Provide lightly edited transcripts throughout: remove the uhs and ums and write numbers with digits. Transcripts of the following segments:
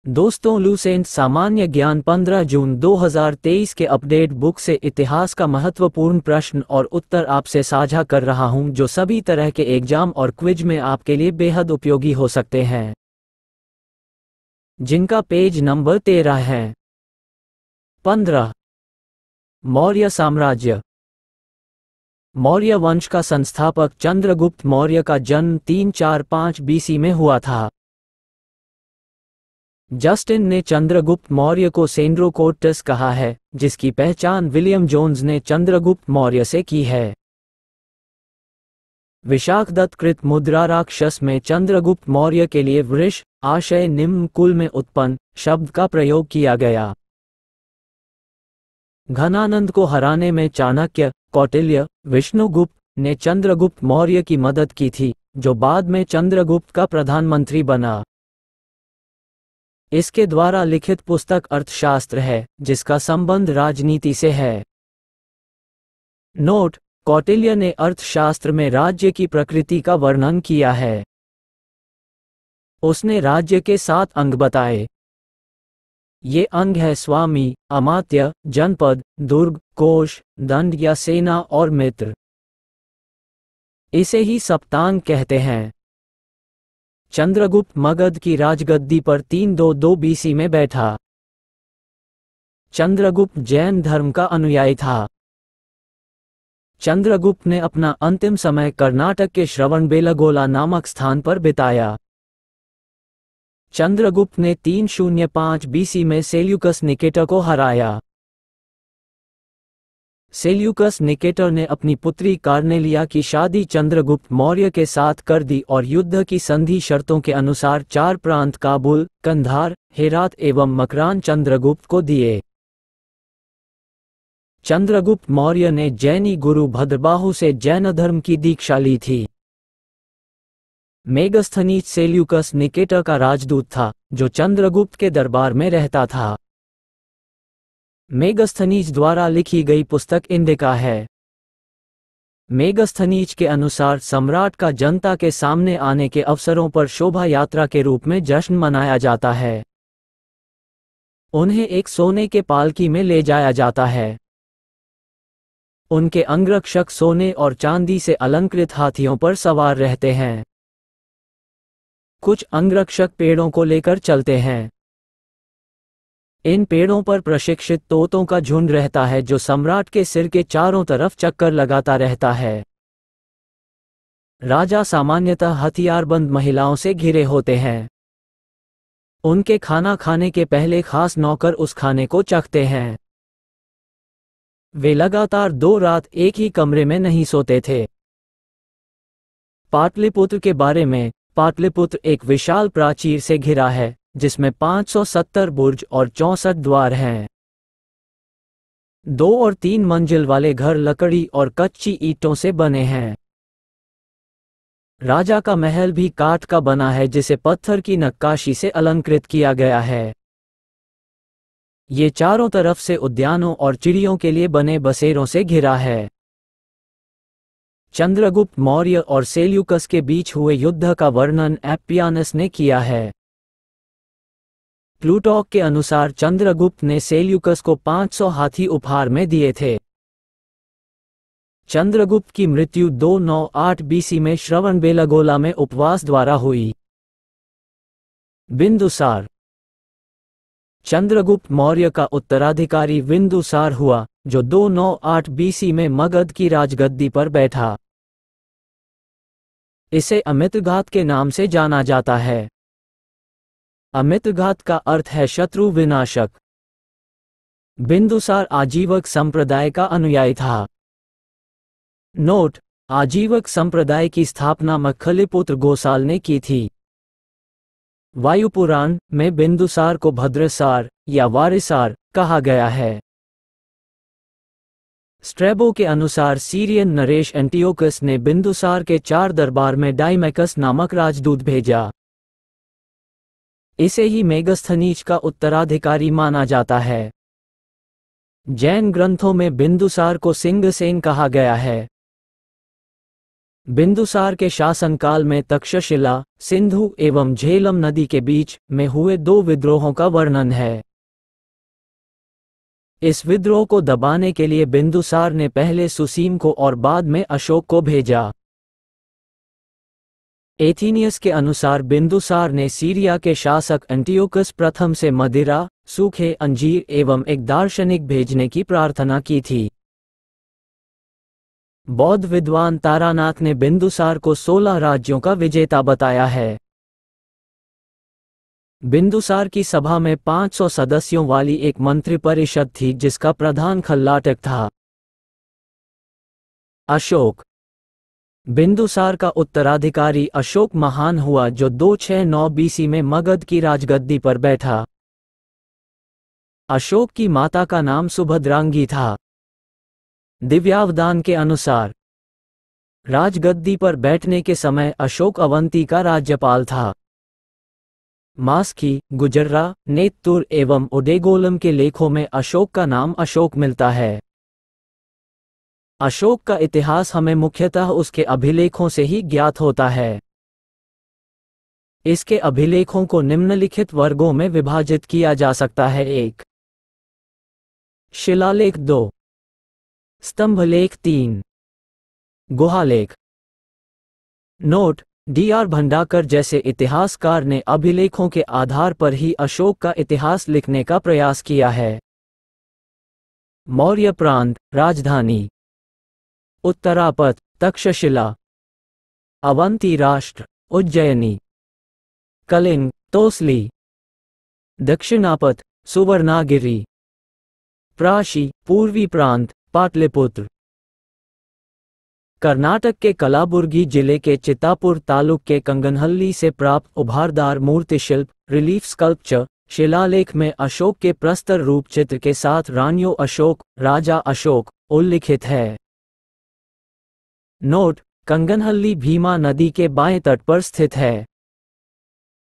दोस्तों, लूसेंट सामान्य ज्ञान 15 जून 2023 के अपडेट बुक से इतिहास का महत्वपूर्ण प्रश्न और उत्तर आपसे साझा कर रहा हूं, जो सभी तरह के एग्जाम और क्विज में आपके लिए बेहद उपयोगी हो सकते हैं। जिनका पेज नंबर 13 है। 15। मौर्य साम्राज्य। मौर्य वंश का संस्थापक चंद्रगुप्त मौर्य का जन्म 345 बीसी में हुआ था। जस्टिन ने चंद्रगुप्त मौर्य को सेंड्रोकोट्टस कहा है, जिसकी पहचान विलियम जोन्स ने चंद्रगुप्त मौर्य से की है। विशाखदत्त कृत मुद्रा राक्षस में चंद्रगुप्त मौर्य के लिए वृष आशय निम्न कुल में उत्पन्न शब्द का प्रयोग किया गया। घनानंद को हराने में चाणक्य, कौटिल्य, विष्णुगुप्त ने चंद्रगुप्त मौर्य की मदद की थी, जो बाद में चंद्रगुप्त का प्रधानमंत्री बना। इसके द्वारा लिखित पुस्तक अर्थशास्त्र है, जिसका संबंध राजनीति से है। नोट: कौटिल्य ने अर्थशास्त्र में राज्य की प्रकृति का वर्णन किया है। उसने राज्य के 7 अंग बताए। ये अंग है स्वामी, अमात्य, जनपद, दुर्ग, कोष, दंड या सेना और मित्र। इसे ही सप्तांग कहते हैं। चंद्रगुप्त मगध की राजगद्दी पर 322 बीसी में बैठा। चंद्रगुप्त जैन धर्म का अनुयायी था। चंद्रगुप्त ने अपना अंतिम समय कर्नाटक के श्रवणबेलगोला नामक स्थान पर बिताया। चंद्रगुप्त ने 305 बीसी में सेल्यूकस निकेटर को हराया। सेल्यूकस निकेटर ने अपनी पुत्री कार्नेलिया की शादी चंद्रगुप्त मौर्य के साथ कर दी और युद्ध की संधि शर्तों के अनुसार 4 प्रांत काबुल, कंधार, हेरात एवं मकरान चंद्रगुप्त को दिए। चंद्रगुप्त मौर्य ने जैनी गुरु भद्रबाहु से जैन धर्म की दीक्षा ली थी। मेगस्थनीज सेल्यूकस निकेटर का राजदूत था, जो चंद्रगुप्त के दरबार में रहता था। मेगस्थनीज द्वारा लिखी गई पुस्तक इंडिका है। मेगस्थनीज के अनुसार सम्राट का जनता के सामने आने के अवसरों पर शोभा यात्रा के रूप में जश्न मनाया जाता है। उन्हें एक सोने के पालकी में ले जाया जाता है। उनके अंगरक्षक सोने और चांदी से अलंकृत हाथियों पर सवार रहते हैं। कुछ अंगरक्षक पेड़ों को लेकर चलते हैं। इन पेड़ों पर प्रशिक्षित तोतों का झुंड रहता है, जो सम्राट के सिर के चारों तरफ चक्कर लगाता रहता है। राजा सामान्यतः हथियारबंद महिलाओं से घिरे होते हैं। उनके खाना खाने के पहले खास नौकर उस खाने को चखते हैं। वे लगातार 2 रात एक ही कमरे में नहीं सोते थे। पाटलिपुत्र के बारे में: पाटलिपुत्र एक विशाल प्राचीर से घिरा है, जिसमें 570 बुर्ज और 64 द्वार हैं। 2 और 3 मंजिल वाले घर लकड़ी और कच्ची ईंटों से बने हैं। राजा का महल भी काठ का बना है, जिसे पत्थर की नक्काशी से अलंकृत किया गया है। ये चारों तरफ से उद्यानों और चिड़ियों के लिए बने बसेरों से घिरा है। चंद्रगुप्त मौर्य और सेल्यूकस के बीच हुए युद्ध का वर्णन एप्पियानस ने किया है। प्लूटॉक के अनुसार चंद्रगुप्त ने सेल्यूकस को 500 हाथी उपहार में दिए थे। चंद्रगुप्त की मृत्यु 298 बीसी में श्रवणबेलगोला में उपवास द्वारा हुई। बिंदुसार। चंद्रगुप्त मौर्य का उत्तराधिकारी बिंदुसार हुआ, जो 298 बीसी में मगध की राजगद्दी पर बैठा। इसे अमित्रघात के नाम से जाना जाता है। अमित्रघात का अर्थ है शत्रु विनाशक। बिंदुसार आजीवक संप्रदाय का अनुयायी था। नोट: आजीवक संप्रदाय की स्थापना मखलिपुत्र गोसाल ने की थी। वायुपुराण में बिंदुसार को भद्रसार या वारिसार कहा गया है। स्ट्रैबो के अनुसार सीरियन नरेश एंटियोकस ने बिंदुसार के 4 दरबार में डाइमैकस नामक राजदूत भेजा। इसे ही मेगस्थनीज का उत्तराधिकारी माना जाता है। जैन ग्रंथों में बिंदुसार को सिंहसेन कहा गया है। बिंदुसार के शासनकाल में तक्षशिला, सिंधु एवं झेलम नदी के बीच में हुए 2 विद्रोहों का वर्णन है। इस विद्रोह को दबाने के लिए बिंदुसार ने पहले सुसीम को और बाद में अशोक को भेजा। एथीनियस के अनुसार बिंदुसार ने सीरिया के शासक एंटियोकस प्रथम से मदिरा, सूखे अंजीर एवं एक दार्शनिक भेजने की प्रार्थना की थी। बौद्ध विद्वान तारानाथ ने बिंदुसार को 16 राज्यों का विजेता बताया है। बिंदुसार की सभा में 500 सदस्यों वाली एक मंत्रिपरिषद थी जिसका प्रधान खल्लाटक था। अशोक। बिंदुसार का उत्तराधिकारी अशोक महान हुआ जो 269 बीसी में मगध की राजगद्दी पर बैठा। अशोक की माता का नाम सुभद्रांगी था। दिव्यावदान के अनुसार राजगद्दी पर बैठने के समय अशोक अवंती का राज्यपाल था। मास्की, गुजर्रा, नेत्तुर एवं उडेगोलम के लेखों में अशोक का नाम अशोक मिलता है। अशोक का इतिहास हमें मुख्यतः उसके अभिलेखों से ही ज्ञात होता है। इसके अभिलेखों को निम्नलिखित वर्गों में विभाजित किया जा सकता है। 1. शिलालेख 2. स्तंभलेख 3. गुहालेख। Note: DR. भंडाकर जैसे इतिहासकार ने अभिलेखों के आधार पर ही अशोक का इतिहास लिखने का प्रयास किया है। मौर्य प्रांत, राजधानी उत्तरापथ, तक्षशिला। अवंती राष्ट्र, उज्जयिनी। कलिंग, तोसली। दक्षिणापथ, सुवर्णागिरी। प्राशी, पूर्वी प्रांत, पाटलिपुत्र। कर्नाटक के कलाबुर्गी जिले के चित्तापुर तालुक के कंगनहल्ली से प्राप्त उभारदार मूर्तिशिल्प, रिलीफ स्कल्पचर, शिलालेख में अशोक के प्रस्तर रूप चित्र के साथ रानियों अशोक, राजा अशोक उल्लिखित है। नोट: कंगनहल्ली भीमा नदी के बाएं तट पर स्थित है।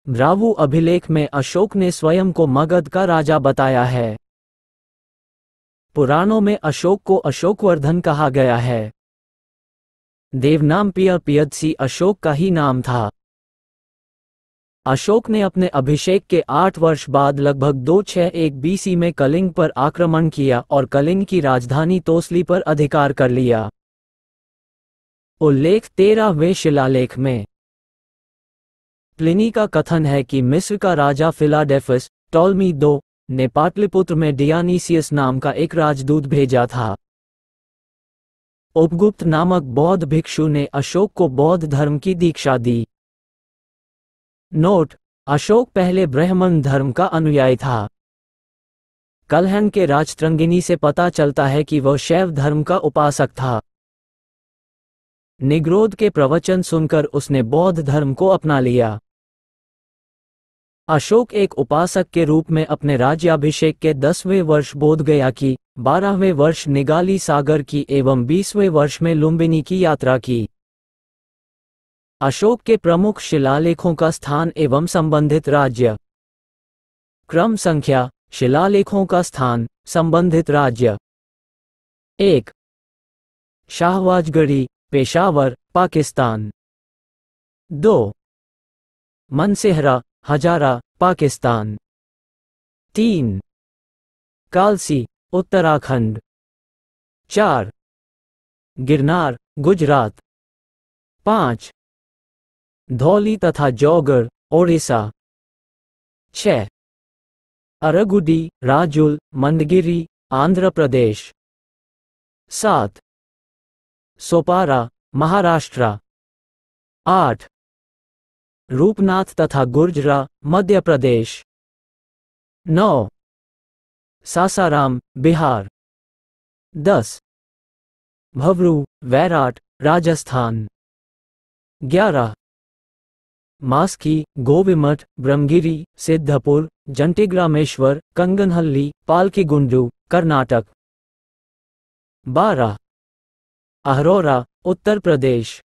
ब्रावु अभिलेख में अशोक ने स्वयं को मगध का राजा बताया है। पुराणों में अशोक को अशोकवर्धन कहा गया है। देवनाम पियदसी अशोक का ही नाम था। अशोक ने अपने अभिषेक के 8 वर्ष बाद लगभग 261 बीसी में कलिंग पर आक्रमण किया और कलिंग की राजधानी तोसली पर अधिकार कर लिया। उल्लेख 13वें शिलालेख में प्लिनी का कथन है कि मिस्र का राजा फिलाडेफस, टॉलमी II ने पाटलिपुत्र में डियानीसियस नाम का एक राजदूत भेजा था। उपगुप्त नामक बौद्ध भिक्षु ने अशोक को बौद्ध धर्म की दीक्षा दी। नोट: अशोक पहले ब्राह्मण धर्म का अनुयायी था। कलहन के राजतरंगिनी से पता चलता है कि वह शैव धर्म का उपासक था। निग्रोध के प्रवचन सुनकर उसने बौद्ध धर्म को अपना लिया। अशोक एक उपासक के रूप में अपने राज्याभिषेक के 10वें वर्ष बोध गया की, 12वें वर्ष निगाली सागर की एवं 20वें वर्ष में लुम्बिनी की यात्रा की। अशोक के प्रमुख शिलालेखों का स्थान एवं संबंधित राज्य। क्रम संख्या, शिलालेखों का स्थान, संबंधित राज्य। 1. शाहवाजगढ़ी, पेशावर, पाकिस्तान। 2. मनसेहरा, हजारा, पाकिस्तान। 3. कालसी, उत्तराखंड। 4. गिरनार, गुजरात। 5. धौली तथा जौगढ़, ओडिशा। 6. अरगुडी, राजुल, मंदगिरी, आंध्र प्रदेश। 7. सोपारा, महाराष्ट्र। 8. रूपनाथ तथा गुर्जरा, मध्य प्रदेश। 9. सासाराम, बिहार। 10. भवरू, वैराट, राजस्थान। 11. मास्की, गोविमठ, ब्रह्मगिरी, सिद्धपुर, जंटिग्रामेश्वर, कंगनहल्ली, पालकीगुंडू, कर्नाटक। 12. अहरोरा, उत्तर प्रदेश।